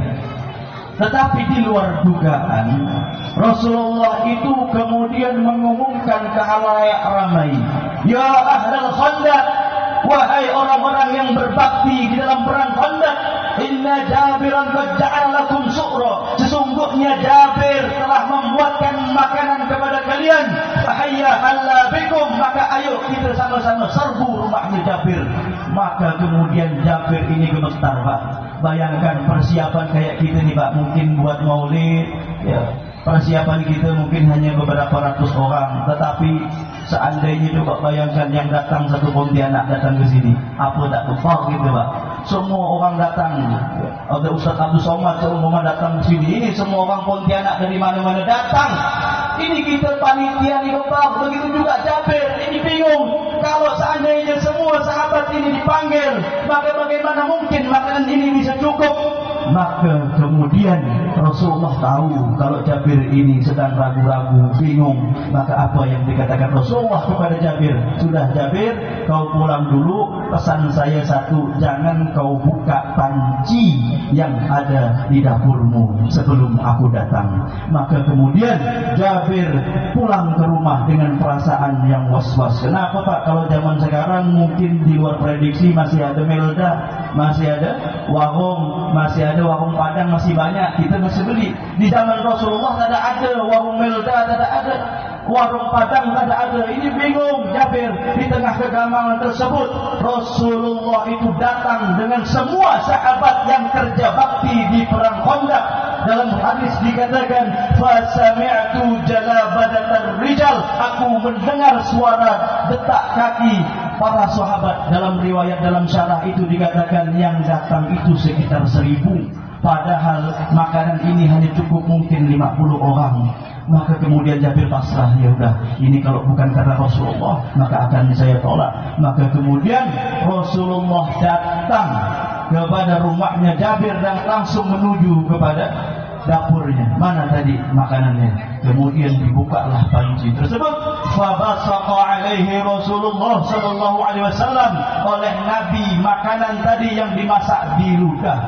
Tetapi di luar dugaan, Rasulullah itu kemudian mengumumkan ke khalayak ramai, ya ahlal Khandaq, wahai orang-orang yang berbakti di dalam perang Khandaq, inna Jabiran qad ja'ala lakum su'ra, sesungguhnya Jabir telah membuatkan makanan kepada kalian. Fahayya halla bikum, maka ayo kita sama-sama serbu rumahnya Jabir. Maka kemudian Jabir ini gemetar, Pak. Bayangkan persiapan kayak kita nih, Pak, mungkin buat maulid, ya. Persiapan kita mungkin hanya beberapa ratus orang, tetapi seandainya coba bayangkan yang datang satu Pontianak datang ke sini, apa tak kepar gitu, Pak. Semua orang datang. Ada Ustaz Abdul Somad semua datang ke sini. Ini semua orang Pontianak dari mana-mana datang. Ini kita panitia di kepar. Begitu juga Jabir. Ini bingung. Kalau seandainya semua sahabat ini dipanggil, maka bagaimana mungkin makanan ini bisa cukup? Maka kemudian Rasulullah tahu kalau Jabir ini sedang ragu-ragu, bingung. Maka apa yang dikatakan Rasulullah kepada Jabir? Sudah Jabir, kau pulang dulu. Pesan saya satu, jangan kau buka panci yang ada di dapurmu sebelum aku datang. Maka kemudian Jabir pulang ke rumah dengan perasaan yang was-was. Kenapa, Pak? Kalau zaman sekarang mungkin di luar prediksi masih ada Melda, masih ada warung, masih ada warung Padang, masih banyak, kita masih beli. Di zaman Rasulullah tidak ada warung Melda, tidak ada warung Padang, tidak ada. Ini bingung Jabir. Di tengah kegamangan tersebut, Rasulullah itu datang dengan semua sahabat yang kerja bakti di perang Khandaq. Dalam hadis dikatakan, fasami'tu jalabadatar rijal, aku mendengar suara detak kaki para sahabat. Dalam riwayat dalam syarah itu dikatakan yang datang itu sekitar 1000. Padahal makanan ini hanya cukup mungkin 50 orang. Maka kemudian Jabir pasrah, ya udah, ini kalau bukan karena Rasulullah maka akan saya tolak. Maka kemudian Rasulullah datang kepada rumahnya Jabir dan langsung menuju kepada dapurnya. Mana tadi makanannya? Kemudian dibukalah panci tersebut. Fabasaqa alaihi Rasulullah sallallahu alaihi wasallam, oleh Nabi makanan tadi yang dimasak di ludah.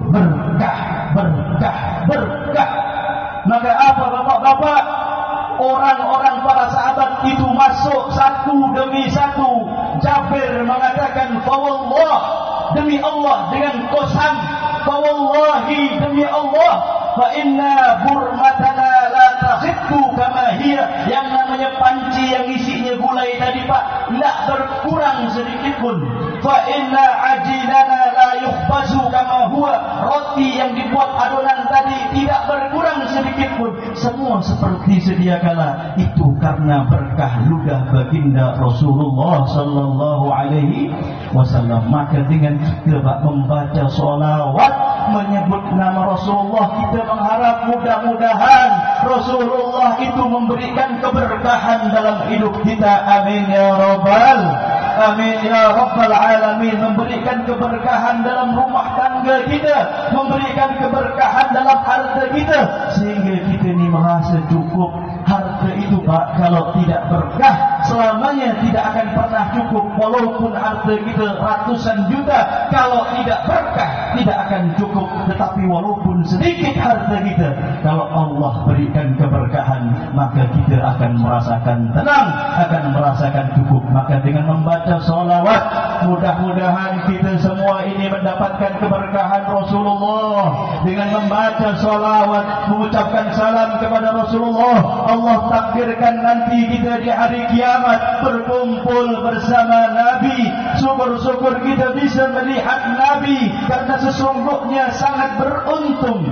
Berkah, berkah, berkah. Maka apa bapak-bapak? Orang-orang para sahabat itu masuk satu demi satu. Jabir mengatakan, fawallah, demi Allah, dengan qasam, fawallahi, demi Allah, fa inna burmatana la takhittu kama hiya. Yang namanya panci yang isinya gulai tadi, Pak, tidak berkurang sedikit pun. Fa inna ajinana la yukhbazu kama huwa. Roti yang dibuat adonan tadi tidak berkurang sedikit pun. Semua seperti sedia kala. Itu karena berkah ludah baginda Rasulullah sallallahu alaihi wasallam. Maka dengan kita, Pak, membaca sholawat menyebut nama Rasulullah, kita mengharap mudah-mudahan Rasulullah itu memberikan keberkahan dalam hidup kita. Amin ya rabbal, amin ya rabbal alamin. Memberikan keberkahan dalam rumah tangga kita, memberikan keberkahan dalam harta kita, sehingga kita ini merasa cukup. Harta itu, Pak, kalau tidak berkah selamanya tidak akan pernah cukup. Walaupun harta kita ratusan juta, kalau tidak berkah tidak akan cukup. Tetapi walaupun sedikit harta kita, kalau Allah berikan keberkahan, maka kita akan merasakan tenang, akan merasakan cukup. Maka dengan membaca sholawat, mudah-mudahan kita semua ini mendapatkan keberkahan Rasulullah. Dengan membaca sholawat, mengucapkan salam kepada Rasulullah, Allah takdirkan nanti kita di hari kiamat berkumpul bersama Nabi. Syukur-syukur kita bisa melihat Nabi, karena sesungguhnya sangat beruntung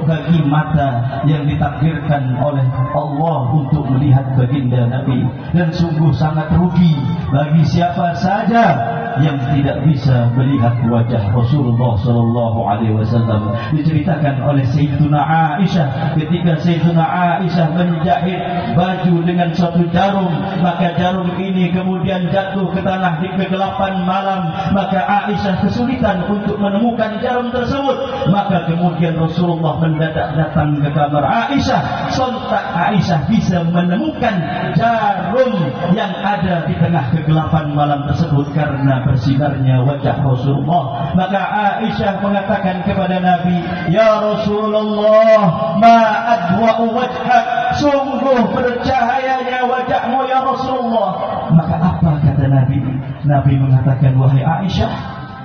bagi mata yang ditakdirkan oleh Allah untuk melihat baginda Nabi, dan sungguh sangat rugi bagi siapa saja yang tidak bisa melihat wajah Rasulullah sallallahu alaihi wasallam. Diceritakan oleh Sayyidatuna Aisyah, ketika Sayyidatuna Aisyah menjahit baju dengan suatu jarum, maka jarum ini kemudian jatuh ke tanah di kegelapan malam, maka Aisyah kesulitan untuk menemukan jarum tersebut. Maka kemudian Rasulullah mendadak datang ke kamar Aisyah. Sontak Aisyah bisa menemukan jarum yang ada di tengah kegelapan malam tersebut karena bersinarnya wajah Rasulullah. Maka Aisyah mengatakan kepada Nabi, "Ya Rasulullah, ma adwa'u wajhak, sungguh bercahayanya wajahmu ya Rasulullah." Maka apa kata Nabi? Nabi mengatakan, "Wahai Aisyah,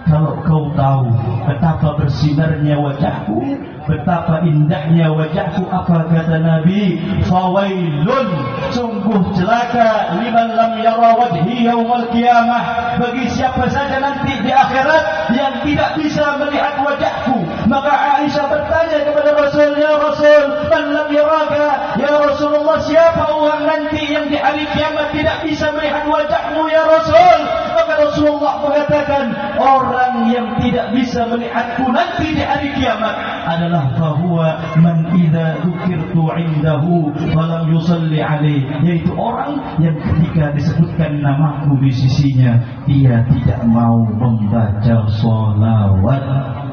kalau kau tahu betapa bersinarnya wajahku, betapa indahnya wajahku," apa kata Nabi? "Fawailun, sungguh celaka liman lam yara wajhi yaumal qiyamah, bagi siapa saja nanti di akhirat yang tidak bisa melihat wajahku." Maka Aisyah bertanya kepada Rasul, "Ya Rasul, man lam yaraka?" Ya Rasulullah, siapa orang nanti yang di hari kiamat tidak bisa melihat wajahmu ya Rasul? Maka Rasulullah mengatakan, orang yang tidak bisa melihatku nanti di hari kiamat adalah fahuwa man idza dzukirtu indahu falam yusalli alaihi, yaitu orang yang ketika disebutkan namaku di sisinya dia tidak mau membaca sholawat.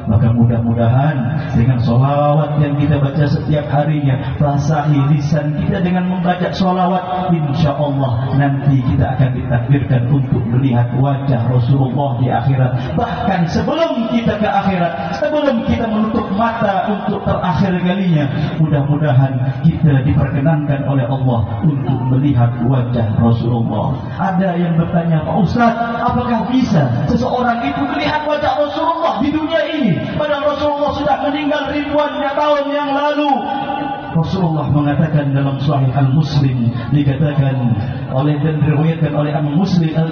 Maka mudah-mudahan dengan sholawat yang kita baca setiap harinya, basahi lisan kita dengan membaca sholawat, insya Allah nanti kita akan ditakdirkan untuk melihat wajah Rasulullah di akhirat. Bahkan sebelum kita ke akhirat, sebelum kita menutup mata untuk terakhir kalinya, mudah-mudahan kita diperkenankan oleh Allah untuk melihat wajah Rasulullah. Ada yang bertanya, "Pak Ustaz, apakah bisa seseorang itu melihat wajah Rasulullah di dunia ini? Padahal Rasulullah sudah meninggal ribuan tahun yang lalu." Rasulullah mengatakan dalam Sahih Al-Muslim, dikatakan oleh dan diriwayatkan oleh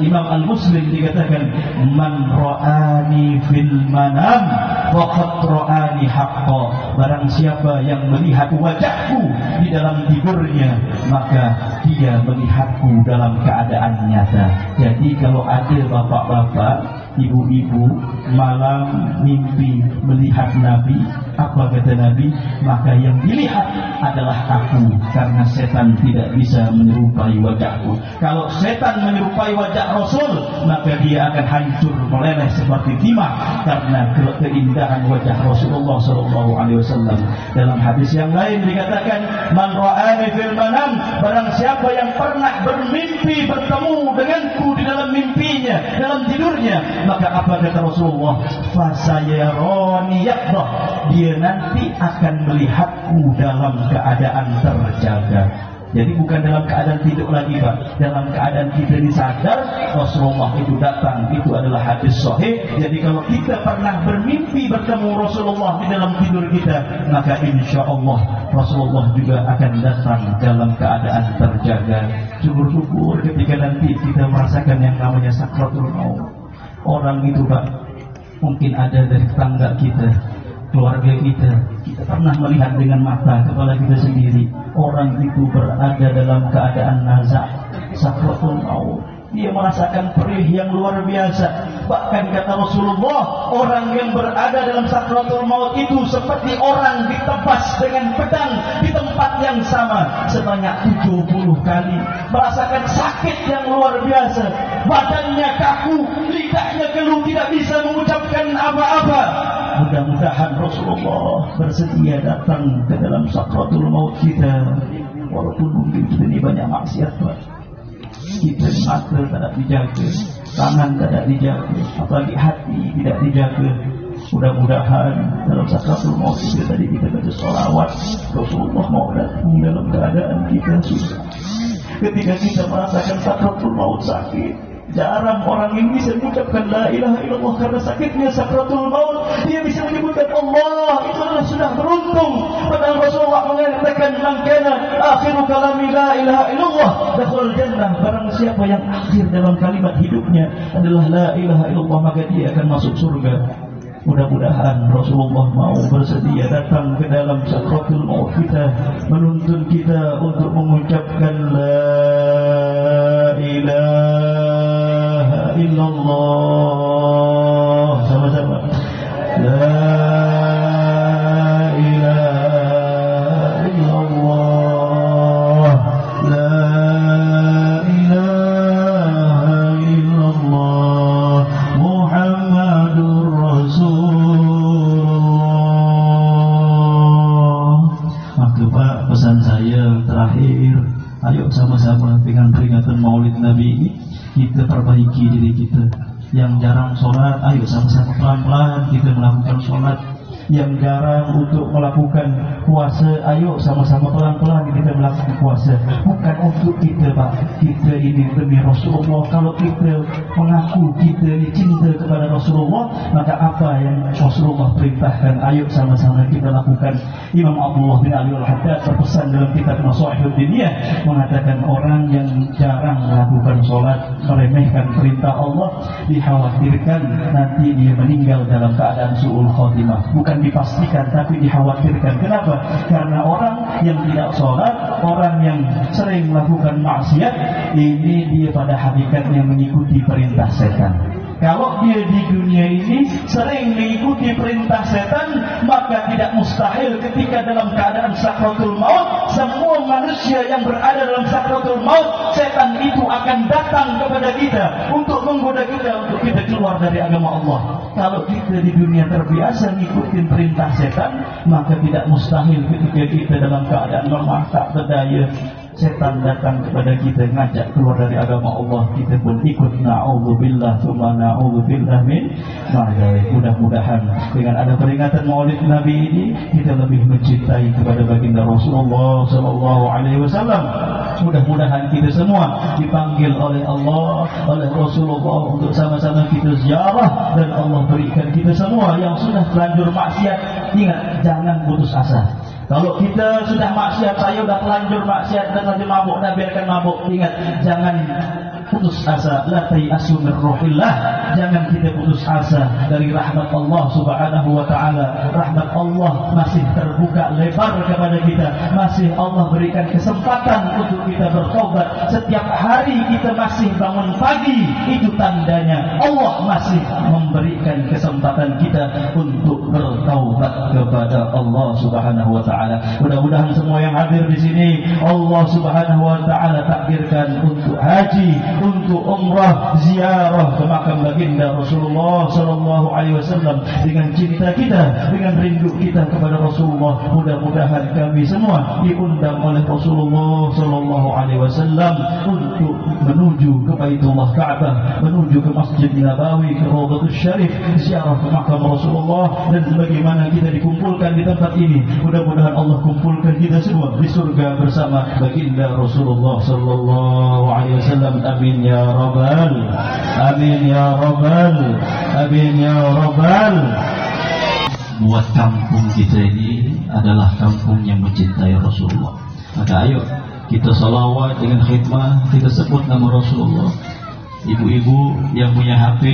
Imam Al-Muslim, dikatakan, "Man ra'ani fil manam faqad ra'ani haqqan." Barang siapa yang melihat wajahku di dalam tidurnya, maka dia melihatku dalam keadaan nyata. Jadi kalau ada bapak-bapak, ibu-ibu malam mimpi melihat Nabi, apa kata Nabi? Maka yang dilihat adalah aku, karena setan tidak bisa menyerupai wajahku. Kalau setan menyerupai wajah Rasul, maka dia akan hancur meleleh seperti timah karena keindahan wajah Rasulullah SAW. Dalam hadis yang lain dikatakan, "Man ra'ani fil manam," barang siapa yang pernah bermimpi bertemu denganku di dalam mimpinya, dalam tidurnya, maka apa kata Rasulullah? "Fasayaroni yaqdah," dia nanti akan melihatku dalam keadaan terjaga. Jadi bukan dalam keadaan tidur lagi, Pak. Dalam keadaan kita disadar Rasulullah itu datang. Itu adalah hadis sahih. Jadi kalau kita pernah bermimpi bertemu Rasulullah di dalam tidur kita, maka insya Allah Rasulullah juga akan datang dalam keadaan terjaga. Syukur-syukur ketika nanti kita merasakan yang namanya sakratul maut. Orang itu, Pak, mungkin ada dari tetangga kita, keluarga kita pernah melihat dengan mata kepala kita sendiri. Orang itu berada dalam keadaan nazak, sakratul maut. Dia merasakan perih yang luar biasa. Bahkan kata Rasulullah, orang yang berada dalam sakratul maut itu seperti orang ditebas dengan pedang di tempat yang sama sebanyak 70 kali. Merasakan sakit yang luar biasa. Badannya kaku, lidahnya keluh, tidak bisa mengucapkan apa-apa. Mudah-mudahan Rasulullah bersedia datang ke dalam sakratul maut kita. Walaupun mungkin kita ini banyak maksiat, Pak. kita mata tak dijaga, tangan tak dijaga, apalagi hati tidak dijaga. Mudah-mudahan dalam sakratul maut kita tadi kita baca sholawat, Rasulullah mau datang dalam keadaan kita susah. Ketika kita merasakan sakratul maut sakit, jarang orang ini bisa mengucapkan la ilaha illallah karena sakitnya sakratul maut. Dia bisa menyebutkan Allah, itu adalah sudah beruntung. Padahal Rasulullah mengatakan man kana akhiru kalami la ilaha illallah dakhul jannah. Barang siapa yang akhir dalam kalimat hidupnya adalah la ilaha illallah, maka dia akan masuk surga. Mudah-mudahan Rasulullah mau bersedia datang ke dalam sakratul maut kita, menuntun kita untuk mengucapkan la ilaha illallah sama-sama. La ilaha illallah, la ilaha illallah, Muhammadur Rasulullah. Maka Pak, pesan saya terakhir, ayo sama-sama dengan peringatan Maulid Nabi ini kita perbaiki diri kita. Yang jarang sholat, ayo sama-sama pelan-pelan kita melakukan sholat. Yang jarang untuk melakukan puasa, ayo sama-sama pelan-pelan kita melakukan puasa. Bukan untuk kita Pak, kita ini demi Rasulullah. Kalau kita mengaku kita ini cinta kepada Rasulullah, maka apa yang Rasulullah perintahkan, ayo sama-sama kita lakukan. Imam Abdullah bin Ali al-Haddad berpesan dalam kitab Nasihatul Diniyah, mengatakan orang yang jarang melakukan sholat, meremehkan perintah Allah, dikhawatirkan nanti dia meninggal dalam keadaan su'ul khotimah. Bukan dipastikan, tapi dikhawatirkan. Kenapa? Karena orang yang tidak sholat, orang yang sering melakukan maksiat, ini dia pada hakikatnya mengikuti perintah setan. Kalau dia di dunia ini sering mengikuti perintah setan, maka tidak mustahil ketika dalam keadaan sakratul maut, semua manusia yang berada dalam sakratul maut, setan itu akan datang kepada kita untuk menggoda kita, untuk kita keluar dari agama Allah. Kalau kita di dunia terbiasa mengikuti perintah setan, maka tidak mustahil ketika kita dalam keadaan lemah tak berdaya, setan datang kepada kita ngajak keluar dari agama Allah, kita pun ikut. Na'udzubillah tsumma na'udzubillah min dzalik. Mudah-mudahan dengan ada peringatan Maulid Nabi ini kita lebih mencintai kepada baginda Rasulullah sallallahu alaihi wasallam. Mudah-mudahan kita semua dipanggil oleh Allah, oleh Rasulullah untuk sama-sama kita ziarah, dan Allah berikan kita semua yang sudah terlanjur maksiat, ingat jangan putus asa. Kalau kita sudah maksiat, saya sudah telanjur maksiat dan lagi mabuk dan biarkan mabuk, ingat jangan putus asa. La tayasu min ruhillah, jangan kita putus asa dari rahmat Allah subhanahu wa ta'ala. Rahmat Allah masih terbuka lebar kepada kita, masih Allah berikan kesempatan untuk kita bertaubat. Setiap hari kita masih bangun pagi, itu tandanya Allah masih memberikan kesempatan kita untuk bertaubat kepada Allah subhanahu wa ta'ala. Mudah-mudahan semua yang hadir di sini Allah subhanahu wa ta'ala takdirkan untuk haji, untuk umrah, ziarah ke makam baginda Rasulullah sallallahu alaihi wasallam dengan cinta kita, dengan rindu kita kepada Rasulullah. Mudah-mudahan kami semua diundang oleh Rasulullah sallallahu alaihi wasallam untuk menuju ke Baitullah Ka'bah, menuju ke Masjid Nabawi, ke Rawdatul Syarif, ziarah ke makam Rasulullah. Dan sebagaimana kita dikumpulkan di tempat ini, mudah-mudahan Allah kumpulkan kita semua di surga bersama baginda Rasulullah sallallahu alaihi wasallam. Amin ya rabbal, amin ya rabbal, amin ya rabbal. Buat kampung kita ini adalah kampung yang mencintai Rasulullah. Maka ayo kita salawat dengan khidmah, kita sebut nama Rasulullah. Ibu-ibu yang punya HP,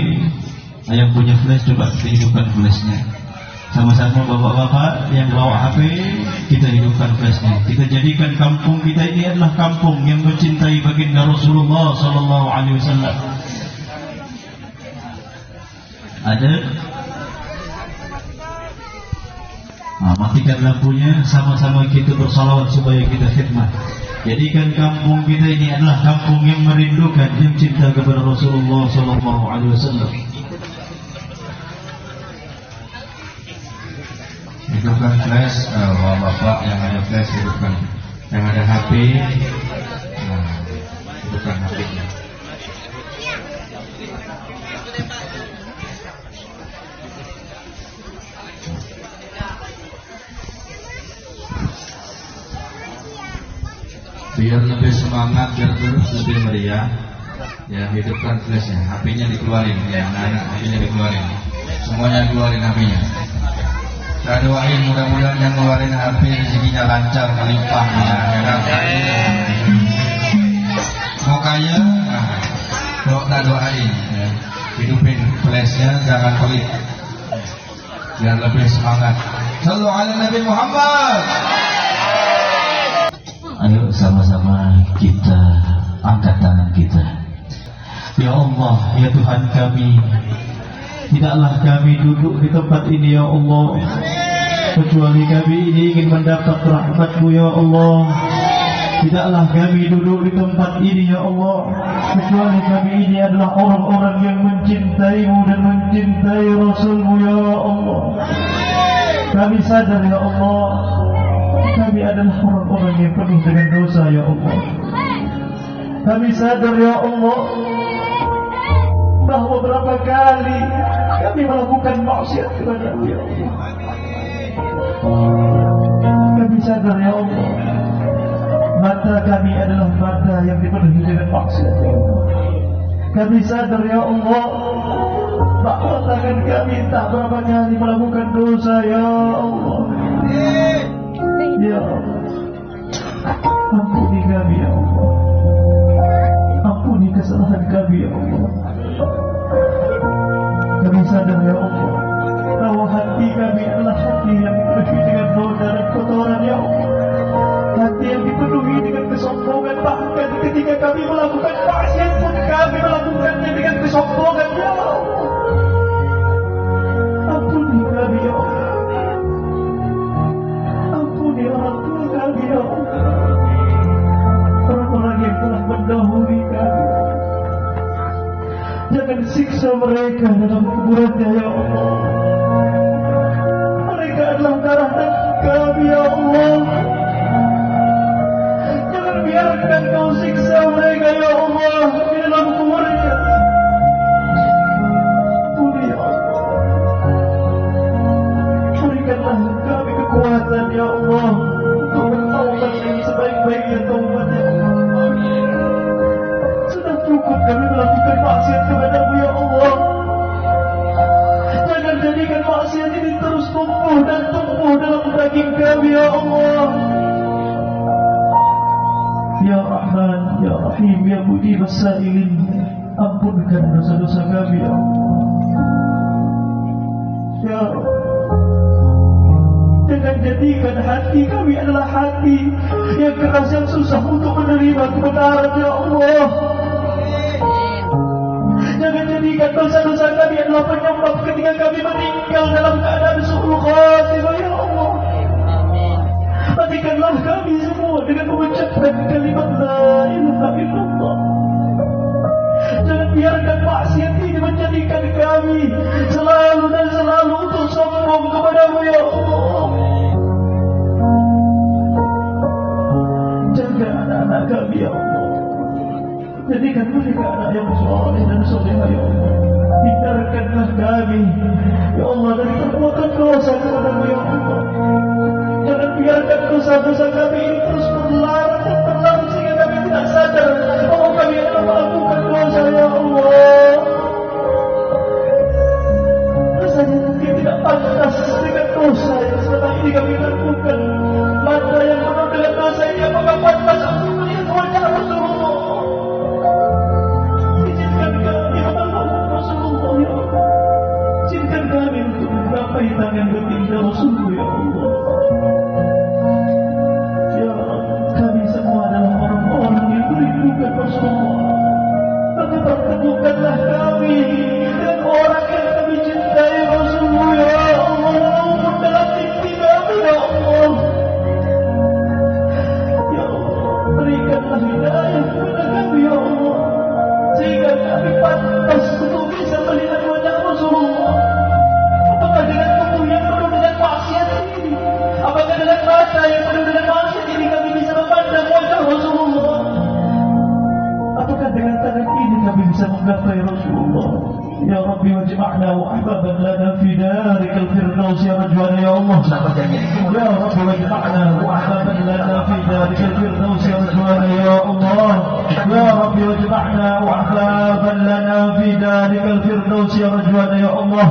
yang punya flash, coba kita hidupkan flashnya. Sama-sama bapak-bapak yang bawa HP, kita hidupkan flashnya. Kita jadikan kampung kita ini adalah kampung yang mencintai baginda Rasulullah sallallahu alaihi wasallam. Ada? Matikan lampunya, sama-sama kita bersalawat supaya kita khidmat. Jadikan kampung kita ini adalah kampung yang merindukan, yang cinta kepada Rasulullah sallallahu alaihi wasallam. Hidupkan flash, bapak yang ada flash hidupkan, yang ada HP, hidupkan HP-nya. biar lebih semangat, biar terus lebih meriah. Ya, hidupkan flashnya, HP-nya dikeluarin, ya anak-anak, HP-nya dikeluarin, semuanya keluarin HP-nya. Kita doain mudah-mudahan yang ngeluarin HP rezekinya lancar, melimpah, ya kan? Mau kaya, nah, kita doain, ya. Hidupin flashnya, jangan pelit, biar lebih semangat. Sallu ala Nabi Muhammad. Ayo sama-sama kita angkat tangan kita. Ya Allah, ya Tuhan kami, tidaklah kami duduk di tempat ini ya Allah, kecuali kami ini ingin mendapat rahmat-Mu ya Allah. Tidaklah kami duduk di tempat ini ya Allah, kecuali kami ini adalah orang-orang yang mencintai-Mu dan mencintai Rasul-Mu ya Allah. Kami sadar ya Allah, kami adalah orang-orang yang penuh dengan dosa ya Allah. Kami sadar ya Allah bahwa berapa kali kami melakukan maksiat kepada-Mu ya Allah. Kami sadar ya Allah, mata kami adalah mata yang dipenuhi dengan maksiat ya Allah. Kami sadar ya Allah bahwa tangan kami entah berapa kali melakukan dosa ya Allah. Ya Allah, ampuni kami ya Allah, ampuni kesalahan kami ya Allah. Kami sadar ya Allah bahwa hati kami adalah hati yang dipenuhi dengan noda dan kotoran ya Allah. Hati yang dipenuhi dengan kesombongan, bahkan ketika kami melakukan maksiat pun kami melakukannya dengan kesombongan ya Allah. Ampuni kami ya Allah, ampuni orang tua kami ya Allah, orang-orang yang telah mendahului kami. Jangan siksa mereka dalam kuburannya ya Allah. Mereka adalah darah daging kami ya Allah. Jangan biarkan Kau siksa mereka ya Allah di dalam kuburannya. Ampuni ya Allah, berikanlah kami kekuatan ya Allah untuk bertaubat yang sebaik-baiknya taubat ya Allah. Sudah cukup kami melakukan maksiat kepada-Mu ya Allah. Jangan jadikan maksiat ini terus tumbuh dan tumbuh dalam daging kami ya Allah. Ya Rahman, Ya Rahim, Ya Mujib as-Sa'ilin, ampunkan dosa-dosa kami ya Allah. Ya Allah, jangan jadikan hati kami adalah hati yang keras, yang susah untuk menerima kebenaran ya Allah. Jangan jadikan dosa-dosa kami adalah penyebab ketika kami meninggal dalam keadaan su'ul khatimah ya Allah. Matikanlah kami semua dengan mengucapkan kalimat la ilaha illallah. Jangan biarkan maksiat ini menjadikan kami selalu dan selalu untuk sombong kepada-Mu ya Allah. Jaga anak-anak kami ya Allah, jadikan mereka anak yang soleh dan solehah ya Allah. Hindarkanlah kami ya Allah dari perbuatan dosa kepada-Mu ya Allah. Jangan biarkan dosa-dosa kami ini terus berlarut dan berlarut sehingga kami tidak sadar bahwa kami adalah melakukan dosa ya Allah. Rasanya mungkin tidak pantas dengan dosa yang selama ini kami lakukan. Mata yang penuh dengan dosa ini apakah pantas untuk melihat wajah Rasulullah? Izinkan kami memeluk Rasulullah ya Allah. Izinkan kami untuk menggapai tangan baginda Rasulullah ya Allah. Ya Allah, Ya Rabbi wajma'na wa ahbaban lana fi darikal firdaus ya Rajwan ya Allah. Ya Rabbi wajma'na wa ahbaban lana fi darikal firdaus ya Rajwan ya Allah. Ya Rabbi wajma'na wa ahbaban lana fi darikal firdaus ya Rajwan ya Allah.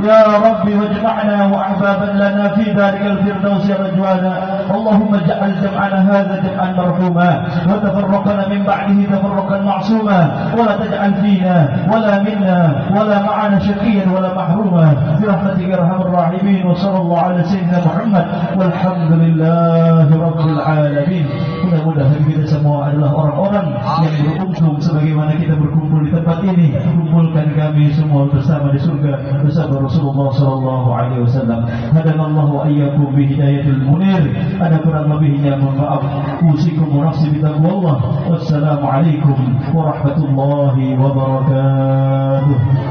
Ya Rabbi wajma'na wa ahbaban lana fi darikal firdaus ya Rajwan. Allahumma ja'al jam'ana hadha jam'an marhuma wa tafarraqna min ba'dihi tafarraqan ma'suma wa la taj'al fina wa la minna wa la ma'ana shaqiyan wa la mahruma bi rahmatika ya arhamar rahimin. Wa sallallahu ala sayyidina Muhammad walhamdulillahi rabbil alamin. Mudah-mudahan kita semua adalah orang-orang yang beruntung sebagaimana kita berkumpul di tempat ini. Kumpulkan kami semua bersama di surga bersama Rasulullah sallallahu alaihi wasallam. Hadanallahu wa iyyakum bi hidayatil munir. Ada kurang lebihnya mohon maaf. Usikum wa nafsi bi taqwallah. Wassalamu alaikum warahmatullahi wabarakatuh.